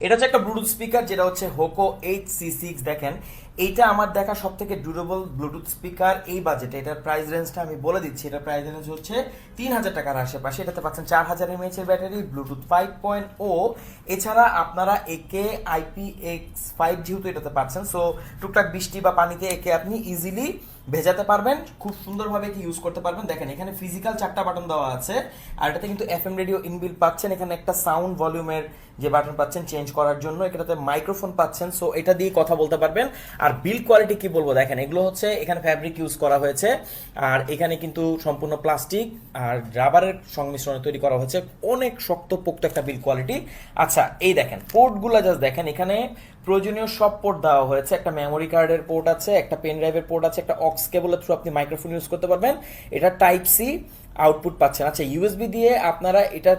এটা হচ্ছে একটা ব্লুটুথ স্পিকার, যেটা হচ্ছে হোকো HC6। দেখেন, এইটা আমার দেখা সব থেকে ডিউরেবল ব্লুটুথ স্পিকার এই বাজেটে। এটার প্রাইস রেঞ্জটা আমি বলে দিচ্ছি। এটার প্রাইস রেঞ্জ হচ্ছে 3000 টাকার আশেপাশে। এটাতে পাচ্ছেন 4000 mAh এর ব্যাটারি, ব্লুটুথ 5.0। এছাড়া আপনারা একে IPX5 যেহেতু এটাতে পাচ্ছেন, সো টুকটাক বৃষ্টি বা পানিতে একে আপনি ইজিলি ভেজাতে পারবেন, খুব সুন্দরভাবে কি ইউজ করতে পারবেন। দেখেন, এখানে ফিজিক্যাল 4টা বাটন দেওয়া আছে, আর এটাতে কিন্তু FM রেডিও ইনবিল্ট পাচ্ছেন। এখানে একটা সাউন্ড ভলিউমের যে বাটন পাচ্ছেন চেঞ্জ করার জন্য, এটাতে মাইক্রোফোন পাচ্ছেন, সো এটা দিয়ে কথা বলতে পারবেন। আর বিল্ড কোয়ালিটি কি বলবো, দেখেন এগুলো হচ্ছে এখানে ফ্যাব্রিক ইউজ করা হয়েছে, আর এখানে কিন্তু সম্পূর্ণ প্লাস্টিক আর রাবারের সংমিশ্রণে তৈরি করা হয়েছে। অনেক শক্তপোক্ত একটা বিল্ড কোয়ালিটি। আচ্ছা, এই দেখেন পোর্টগুলো জাস্ট দেখেন, এখানে প্রয়োজনীয় সব পোর্ট দেওয়া হয়েছে। একটা মেমোরি কার্ডের পোর্ট আছে, একটা পেন ড্রাইভের পোর্ট আছে, একটা অক্স কেবলের থ্রু আপনি মাইক্রোফোন ইউজ করতে পারবেন। এটা টাইপ সি আউটপুট পাচ্ছেন। আচ্ছা, ইউএসবি দিয়ে আপনারা এটা